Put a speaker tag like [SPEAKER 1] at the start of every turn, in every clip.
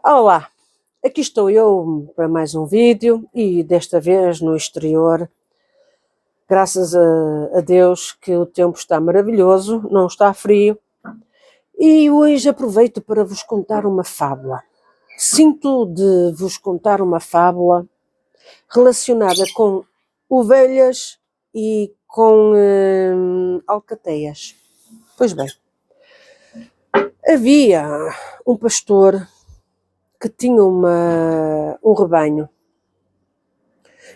[SPEAKER 1] Olá, aqui estou eu para mais um vídeo e desta vez no exterior. Graças a Deus que o tempo está maravilhoso, não está frio. E hoje aproveito para vos contar uma fábula. Sinto de vos contar uma fábula relacionada com ovelhas e com alcateias. Pois bem, havia um pastor que tinha um rebanho,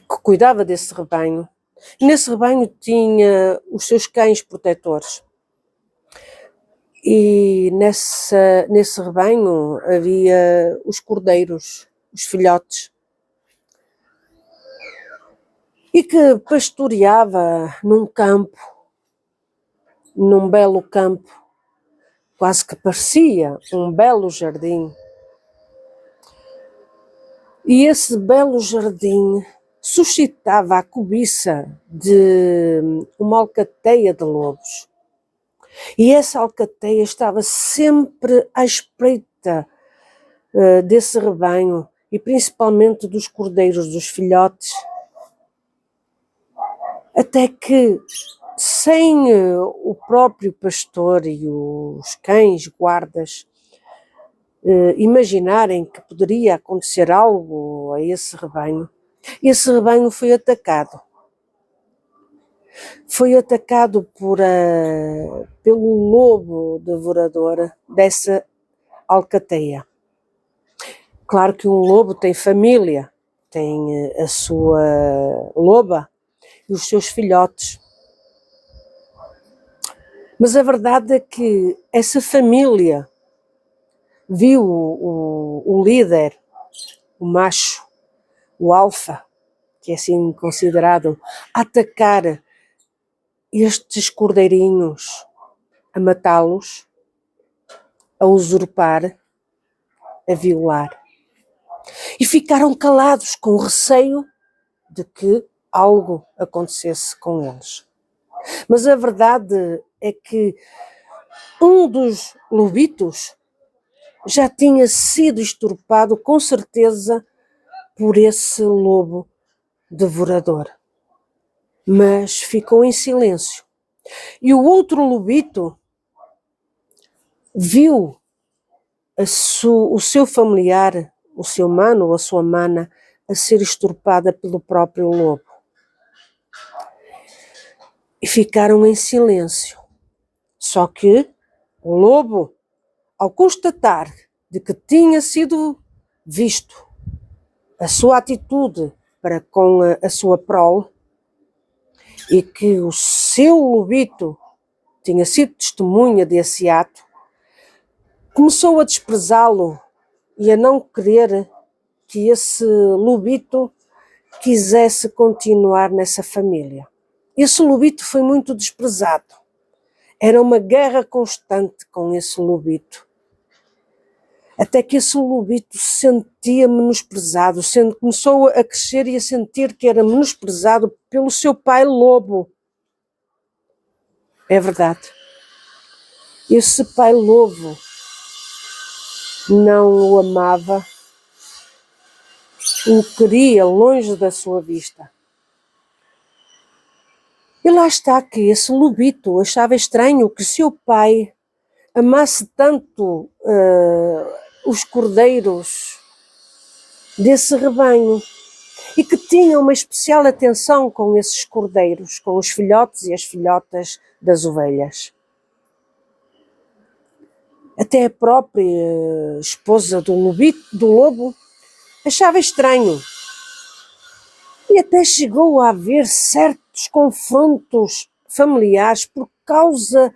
[SPEAKER 1] que cuidava desse rebanho. E nesse rebanho tinha os seus cães protetores. E nesse rebanho havia os cordeiros, os filhotes. E que pastoreava num campo, num belo campo, quase que parecia um belo jardim. E esse belo jardim suscitava a cobiça de uma alcateia de lobos. E essa alcateia estava sempre à espreita desse rebanho, e principalmente dos cordeiros, dos filhotes, até que, sem o próprio pastor e os cães guardas imaginarem que poderia acontecer algo a esse rebanho foi atacado. Foi atacado pelo lobo devorador dessa alcateia. Claro que um lobo tem família, tem a sua loba e os seus filhotes. Mas a verdade é que essa família viu o líder, o macho, o alfa, que é assim considerado, atacar estes cordeirinhos, a matá-los, a usurpar, a violar. E ficaram calados com receio de que algo acontecesse com eles. Mas a verdade é que um dos lobitos já tinha sido extirpado, com certeza, por esse lobo devorador. Mas ficou em silêncio. E o outro lobito viu o seu familiar, o seu mano ou a sua mana, a ser extirpada pelo próprio lobo. E ficaram em silêncio. Só que o lobo, ao constatar de que tinha sido visto a sua atitude para com a sua prole, e que o seu lobito tinha sido testemunha desse ato, começou a desprezá-lo e a não querer que esse lobito quisesse continuar nessa família. Esse lobito foi muito desprezado. Era uma guerra constante com esse lobito. Até que esse lobito se sentia menosprezado, começou a crescer e a sentir que era menosprezado pelo seu pai lobo. É verdade. Esse pai lobo não o amava, o queria longe da sua vista. E lá está que esse lobito achava estranho que seu pai amasse tanto os cordeiros desse rebanho e que tinha uma especial atenção com esses cordeiros, com os filhotes e as filhotas das ovelhas. Até a própria esposa do lobo achava estranho. E até chegou a haver certos confrontos familiares por causa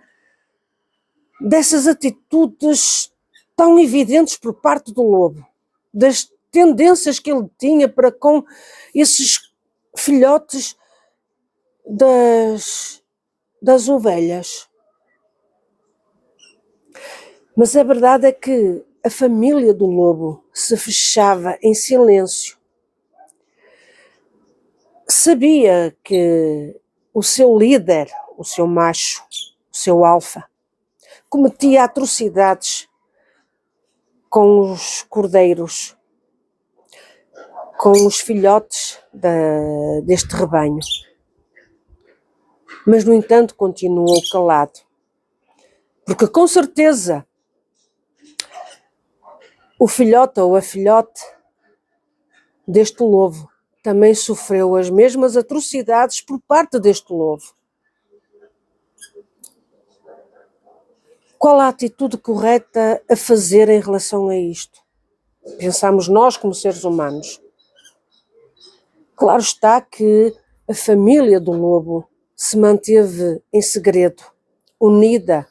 [SPEAKER 1] dessas atitudes tão evidentes por parte do lobo, das tendências que ele tinha para com esses filhotes das ovelhas. Mas a verdade é que a família do lobo se fechava em silêncio. Sabia que o seu líder, o seu macho, o seu alfa, cometia atrocidades com os cordeiros, com os filhotes deste rebanho. Mas, no entanto, continuou calado. Porque, com certeza, o filhote ou a filhote deste lobo também sofreu as mesmas atrocidades por parte deste lobo. Qual a atitude correta a fazer em relação a isto? Pensamos nós como seres humanos. Claro está que a família do lobo se manteve em segredo, unida,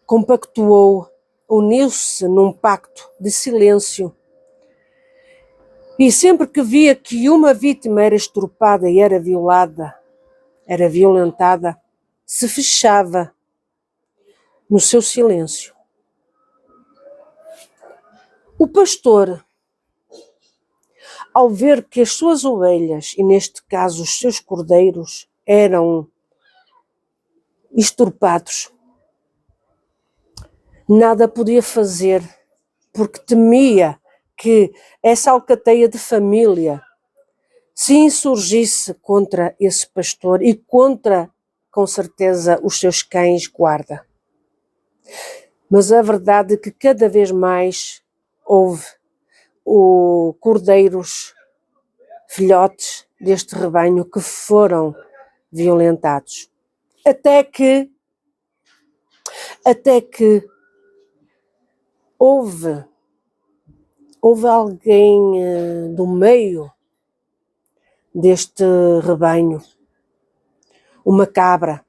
[SPEAKER 1] compactuou, uniu-se num pacto de silêncio. E sempre que via que uma vítima era extirpada e era violada, era violentada, se fechava no seu silêncio. O pastor, ao ver que as suas ovelhas, e neste caso os seus cordeiros, eram extirpados, nada podia fazer, porque temia que essa alcateia de família se insurgisse contra esse pastor e contra, com certeza, os seus cães guarda. Mas a verdade é que cada vez mais houve cordeiros, filhotes deste rebanho que foram violentados. Até que houve alguém do meio deste rebanho, uma cabra,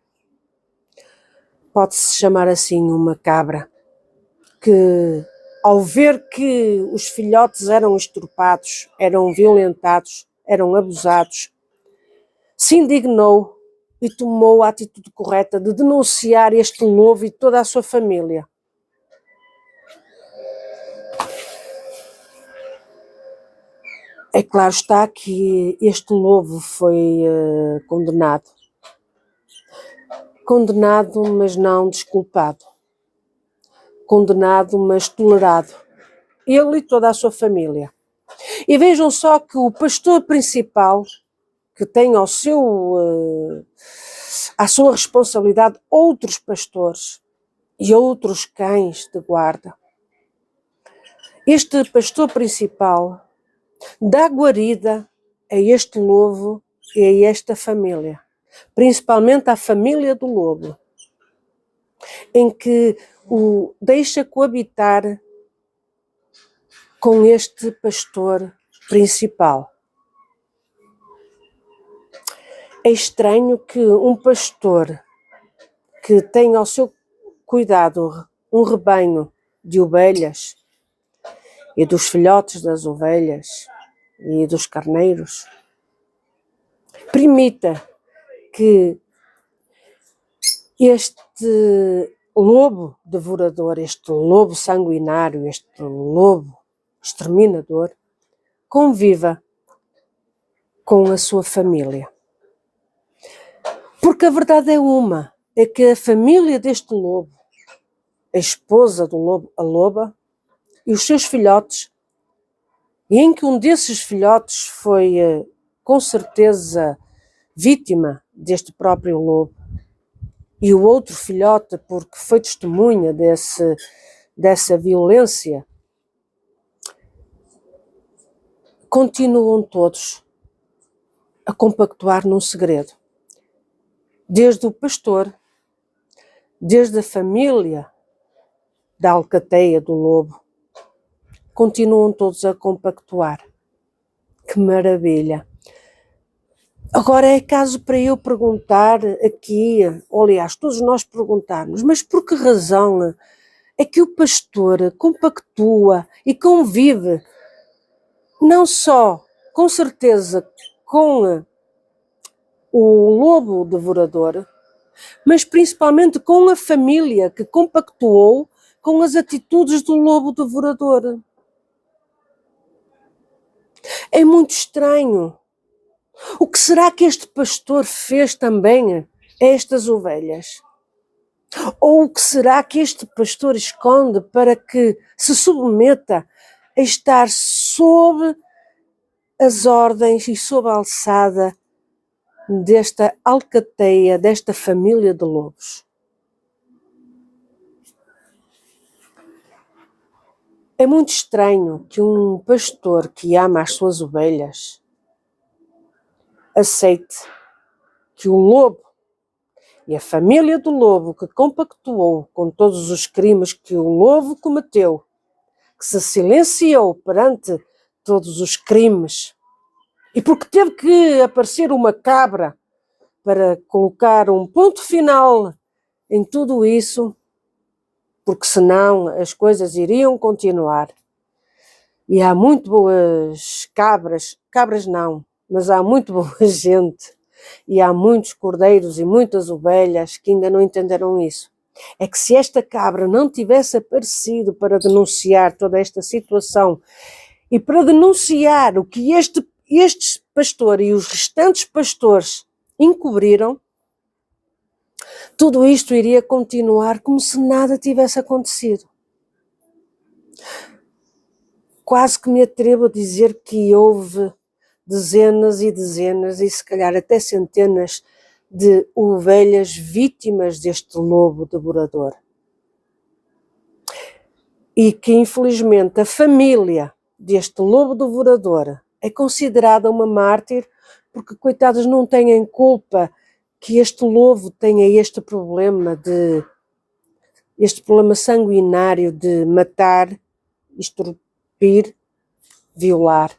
[SPEAKER 1] pode-se chamar assim, uma cabra, que ao ver que os filhotes eram extirpados, eram violentados, eram abusados, se indignou e tomou a atitude correta de denunciar este lobo e toda a sua família. É claro está que este lobo foi condenado. Condenado, mas não desculpado. Condenado, mas tolerado. Ele e toda a sua família. E vejam só que o pastor principal, que tem à sua responsabilidade outros pastores e outros cães de guarda, este pastor principal dá guarida a este lobo e a esta família, principalmente à família do lobo, em que o deixa coabitar com este pastor principal. É estranho que um pastor que tem ao seu cuidado um rebanho de ovelhas e dos filhotes das ovelhas e dos carneiros, permita que este lobo devorador, este lobo sanguinário, este lobo exterminador, conviva com a sua família. Porque a verdade é que a família deste lobo, a esposa do lobo, a loba, e os seus filhotes, e em que um desses filhotes foi, com certeza, vítima deste próprio lobo, e o outro filhote, porque foi testemunha dessa violência, continuam todos a compactuar num segredo. Desde o pastor, desde a família da alcateia do lobo, continuam todos a compactuar. Que maravilha! Agora é caso para eu perguntar aqui, ou aliás, todos nós perguntarmos, mas por que razão é que o pastor compactua e convive não só, com certeza, com o lobo devorador, mas principalmente com a família que compactuou com as atitudes do lobo devorador? É muito estranho. O que será que este pastor fez também a estas ovelhas? Ou o que será que este pastor esconde para que se submeta a estar sob as ordens e sob a alçada desta alcateia, desta família de lobos? É muito estranho que um pastor que ama as suas ovelhas aceite que o lobo e a família do lobo, que compactuou com todos os crimes que o lobo cometeu, que se silenciou perante todos os crimes, e porque teve que aparecer uma cabra para colocar um ponto final em tudo isso, porque senão as coisas iriam continuar. E há muito boas cabras não, mas há muito boa gente, e há muitos cordeiros e muitas ovelhas que ainda não entenderam isso. É que se esta cabra não tivesse aparecido para denunciar toda esta situação e para denunciar o que este pastor e os restantes pastores encobriram, tudo isto iria continuar como se nada tivesse acontecido. Quase que me atrevo a dizer que houve dezenas e dezenas e se calhar até centenas de ovelhas vítimas deste lobo devorador. E que infelizmente a família deste lobo devorador é considerada uma mártir porque, coitados, não têm culpa que este lobo tenha este problema sanguinário de matar, extorquir, violar.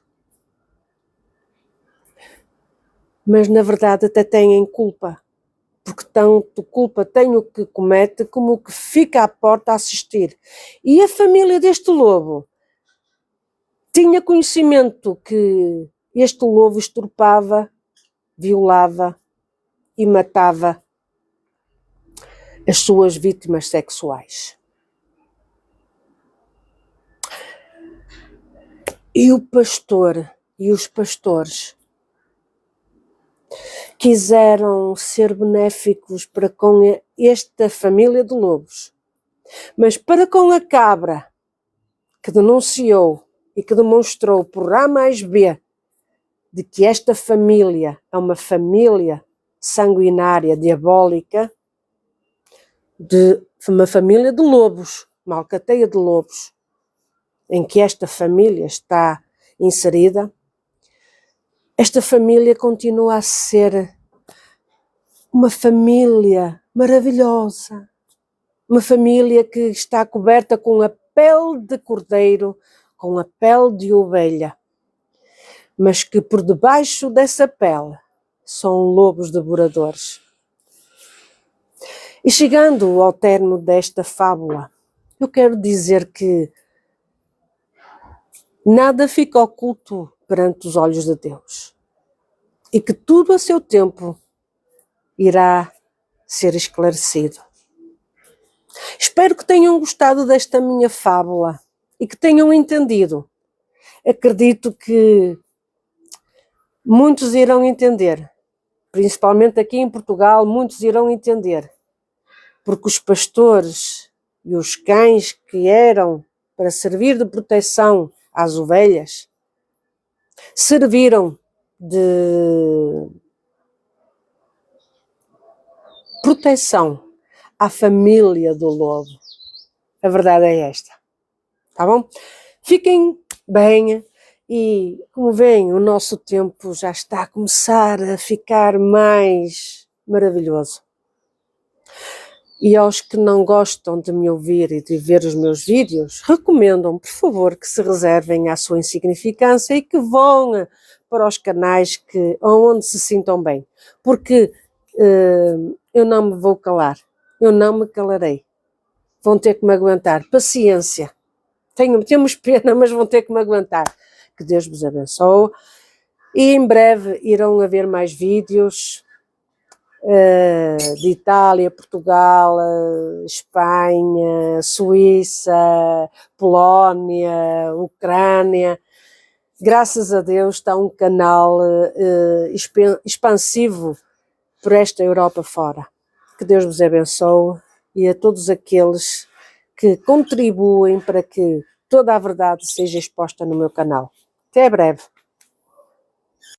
[SPEAKER 1] Mas na verdade até têm culpa, porque tanto culpa tem o que comete como o que fica à porta a assistir. E a família deste lobo tinha conhecimento que este lobo extirpava, violava e matava as suas vítimas sexuais. E o pastor e os pastores quiseram ser benéficos para com esta família de lobos, mas para com a cabra que denunciou e que demonstrou por A mais B de que esta família é uma família sanguinária, diabólica, de uma família de lobos, uma alcateia de lobos, em que esta família está inserida, esta família continua a ser uma família maravilhosa, uma família que está coberta com a pele de cordeiro, com a pele de ovelha, mas que por debaixo dessa pele são lobos devoradores. E chegando ao término desta fábula, eu quero dizer que nada fica oculto perante os olhos de Deus e que tudo a seu tempo irá ser esclarecido. Espero que tenham gostado desta minha fábula e que tenham entendido. Acredito que muitos irão entender, principalmente aqui em Portugal, muitos irão entender, porque os pastores e os cães que eram para servir de proteção às ovelhas, serviram de proteção à família do lobo. A verdade é esta. Tá bom? Fiquem bem e, como veem, o nosso tempo já está a começar a ficar mais maravilhoso. E aos que não gostam de me ouvir e de ver os meus vídeos, recomendo, por favor, que se reservem à sua insignificância e que vão para os canais onde se sintam bem. Porque eu não me vou calar, eu não me calarei. Vão ter que me aguentar. Paciência. Temos pena, mas vão ter que me aguentar. Que Deus vos abençoe. E em breve irão haver mais vídeos de Itália, Portugal, Espanha, Suíça, Polónia, Ucrânia. Graças a Deus está um canal expansivo por esta Europa fora. Que Deus vos abençoe e a todos aqueles que contribuem para que toda a verdade seja exposta no meu canal. Até breve!